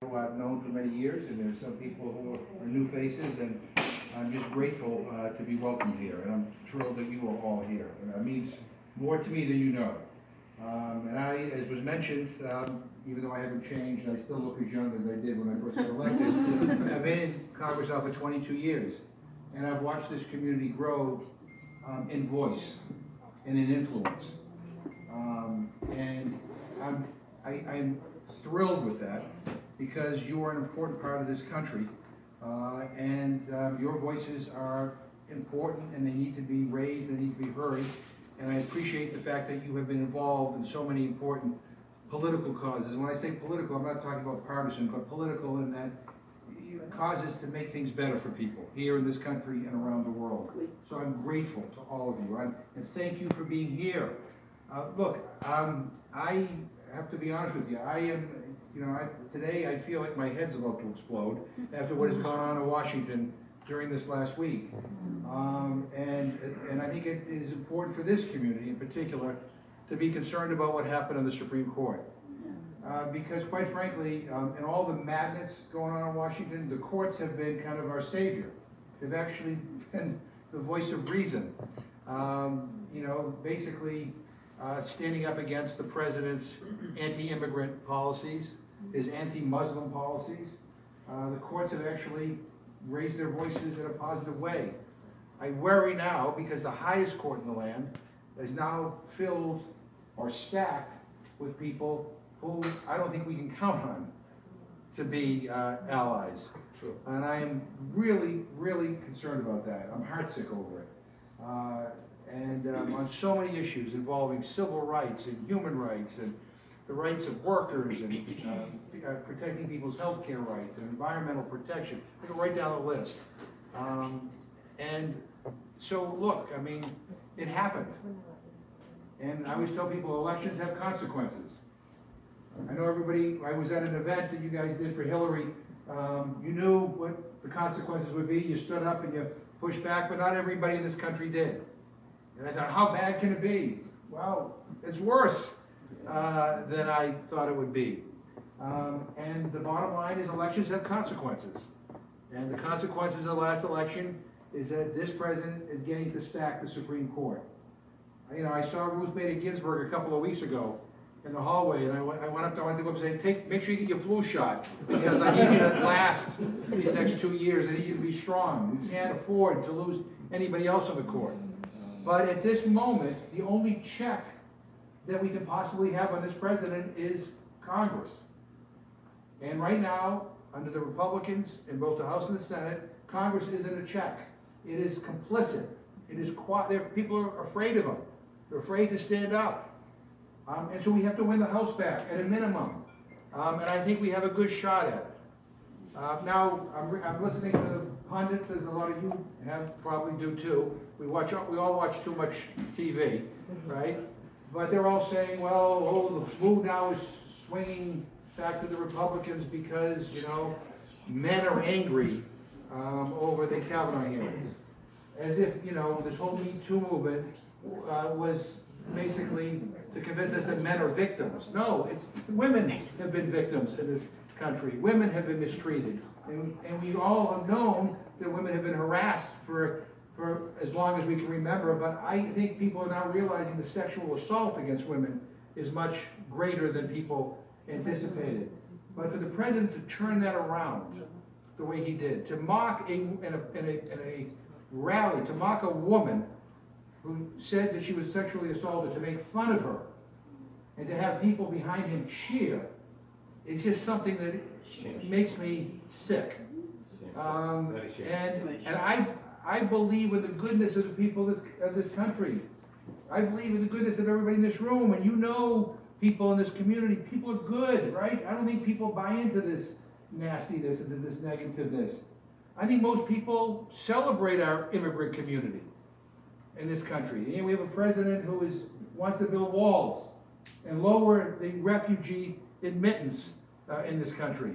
who I've known for many years, and there's some people who are new faces, and I'm just grateful to be welcomed here, and I'm thrilled that you are all here. And it means more to me than you know. And I, as was mentioned, even though I haven't changed, I still look as young as I did when I first got elected. I've been in Congress now for 22 years, and I've watched this community grow in voice and in influence. And I'm thrilled with that, because you are an important part of this country, and your voices are important, and they need to be raised, they need to be heard. And I appreciate the fact that you have been involved in so many important political causes. And when I say political, I'm not talking about partisan, but political in that causes to make things better for people here in this country and around the world. So I'm grateful to all of you, and thank you for being here. Look, I have to be honest with you. I am, today I feel like my head's about to explode after what has gone on in Washington during this last week. And I think it is important for this community in particular to be concerned about what happened in the Supreme Court. Because quite frankly, in all the madness going on in Washington, the courts have been kind of our savior. They've actually been the voice of reason. Basically standing up against the president's anti-immigrant policies, his anti-Muslim policies. The courts have actually raised their voices in a positive way. I worry now because the highest court in the land is now filled or stacked with people who I don't think we can count on to be allies. True. And I am really, really concerned about that. I'm heartsick over it. On so many issues involving civil rights and human rights and the rights of workers and protecting people's health care rights and environmental protection. I go right down the list. And so look, I mean, it happened. And I always tell people elections have consequences. I know everybody, I was at an event that you guys did for Hillary. You knew what the consequences would be. You stood up and you pushed back, but not everybody in this country did. And I thought, how bad can it be? Well, it's worse than I thought it would be. And the bottom line is elections have consequences. And the consequences of the last election is that this president is getting to stack the Supreme Court. I saw Ruth Bader Ginsburg a couple of weeks ago in the hallway, and I went up to her and said, make sure you get your flu shot, because I need you to last these next 2 years. I need you to be strong. We can't afford to lose anybody else on the court. But at this moment, the only check that we can possibly have on this president is Congress. And right now, under the Republicans in both the House and the Senate, Congress isn't a check. It is complicit. It is people are afraid of them. They're afraid to stand up. And so we have to win the House back at a minimum. And I think we have a good shot at it. Now, I'm listening to the pundits, as a lot of you probably do too. We all watch too much TV, right? But they're all saying, well, the mood now is swinging back to the Republicans because, men are angry over the Kavanaugh hearings. As if, this whole Me Too movement was basically to convince us that men are victims. No, it's women have been victims in this country. Women have been mistreated. And we all have known that women have been harassed for as long as we can remember, but I think people are now realizing the sexual assault against women is much greater than people anticipated. But for the president to turn that around the way he did, to mock in a rally, to mock a woman who said that she was sexually assaulted, to make fun of her, and to have people behind him cheer, it's just something that makes me sick. And I believe in the goodness of the people of this country. I believe in the goodness of everybody in this room, and people in this community, people are good, right? I don't think people buy into this nastiness, into this negativeness. I think most people celebrate our immigrant community in this country. And we have a president who wants to build walls and lower the refugee admittance in this country.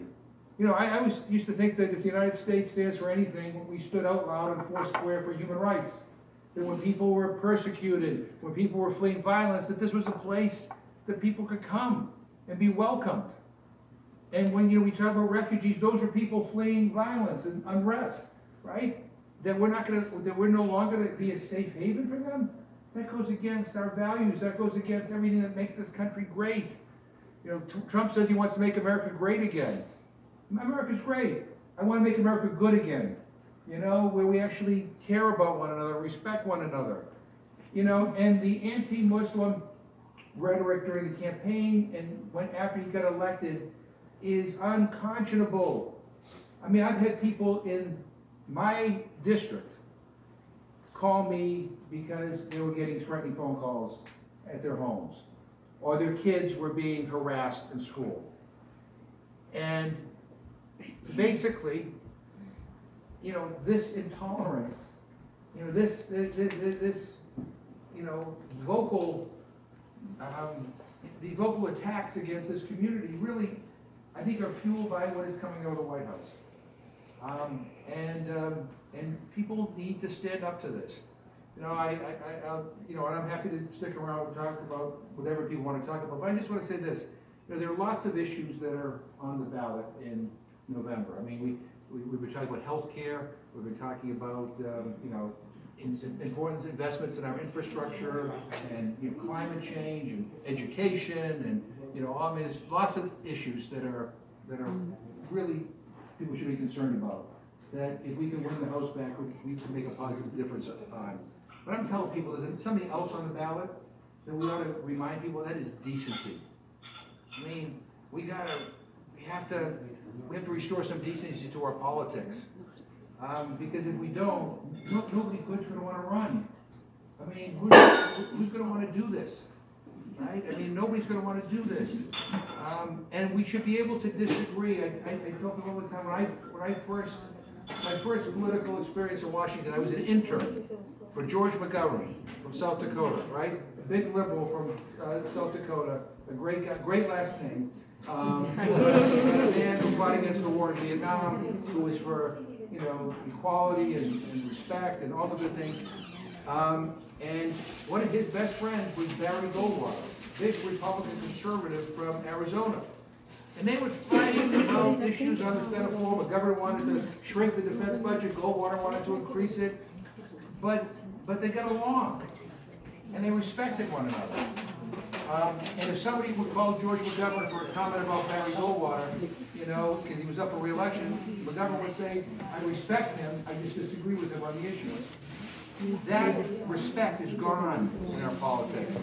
I used to think that if the United States stands for anything, we stood out loud and foursquare for human rights. That when people were persecuted, when people were fleeing violence, that this was a place that people could come and be welcomed. And when, we talk about refugees, those are people fleeing violence and unrest, right? That we're no longer going to be a safe haven for them? That goes against our values. That goes against everything that makes this country great. Trump says he wants to make America great again. America's great. I want to make America good again. Where we actually care about one another, respect one another. And the anti-Muslim rhetoric during the campaign and after he got elected is unconscionable. I mean, I've had people in my district call me because they were getting threatening phone calls at their homes, or their kids were being harassed in school. And basically, this intolerance, this vocal, the vocal attacks against this community really, I think, are fueled by what is coming out of the White House. And people need to stand up to this. And I'm happy to stick around and talk about whatever people want to talk about, but I just want to say this. There are lots of issues that are on the ballot in November. I mean, we've been talking about health care, we've been talking about, important investments in our infrastructure, and climate change, and education, and I mean, there's lots of issues that are really people should be concerned about. That if we can win the House back, we can make a positive difference on. But I'm telling people, there's something else on the ballot that we ought to remind people, that is decency. I mean, we have to restore some decency to our politics. Because if we don't, nobody good's going to want to run. I mean, who's going to want to do this? Right? I mean, nobody's going to want to do this. And we should be able to disagree. I tell people all the time, my first political experience in Washington, I was an intern for George McGovern from South Dakota, right? A big liberal from South Dakota, a great guy, great last name. A man who fought against the war in Vietnam, who was for equality and respect and all the good things. And one of his best friends was Barry Goldwater, big Republican conservative from Arizona. And they would fight about issues on the Senate floor. McGovern wanted to shrink the defense budget, Goldwater wanted to increase it. But they got along, and they respected one another. And if somebody would call George McGovern for a comment about Barry Goldwater, because he was up for re-election, McGovern would say, I respect him, I just disagree with him on the issue. That respect is gone in our politics.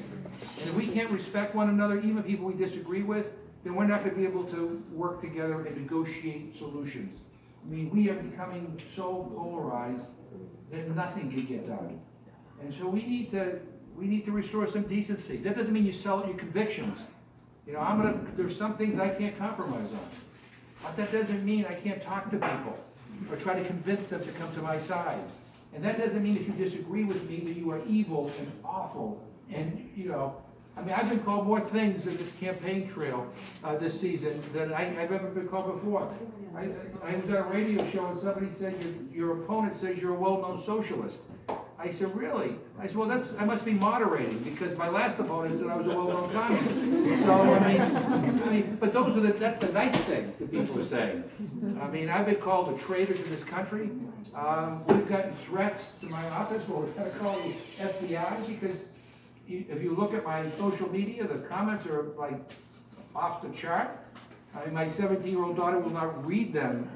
And if we can't respect one another, even people we disagree with, then we're not going to be able to work together and negotiate solutions. I mean, we are becoming so polarized that nothing can get done. And so we need to restore some decency. That doesn't mean you sell your convictions. There's some things I can't compromise on. But that doesn't mean I can't talk to people or try to convince them to come to my side. And that doesn't mean if you disagree with me that you are evil and awful. And, I've been called more things in this campaign trail this season than I've ever been called before. I was on a radio show and somebody said, your opponent says you're a well-known socialist. I said, really? I said, well, I must be moderating, because my last opponent said I was a well-known communist. So, but that's the nice things that people are saying. I've been called a traitor to this country. We've gotten threats to my office where we've got to call the FBI, because if you look at my social media, the comments are like off the chart. My 17-year-old daughter will not read them.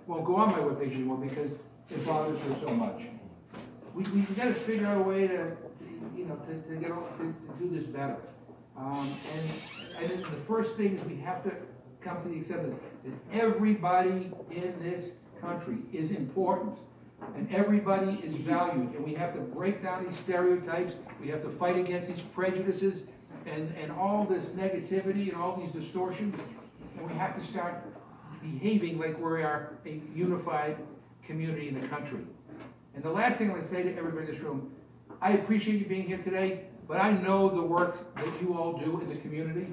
Won't go on my webpage anymore because it bothers her so much. We've got to figure out a way to do this better. And the first thing is we have to come to the acceptance that everybody in this country is important, and everybody is valued, and we have to break down these stereotypes. We have to fight against these prejudices and all this negativity and all these distortions, and we have to start behaving like we are a unified community in the country. And the last thing I'm going to say to everybody in this room, I appreciate you being here today, but I know the work that you all do in the community,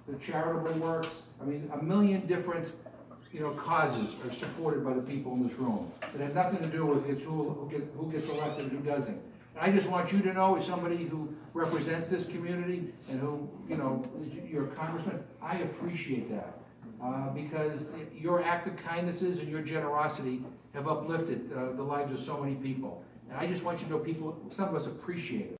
the charitable works. A million different causes are supported by the people in this room that have nothing to do with who gets elected and who doesn't. And I just want you to know, as somebody who represents this community and who, is your congressman, I appreciate that. because your act of kindnesses and your generosity have uplifted the lives of so many people. And I just want you to know some of us appreciate it.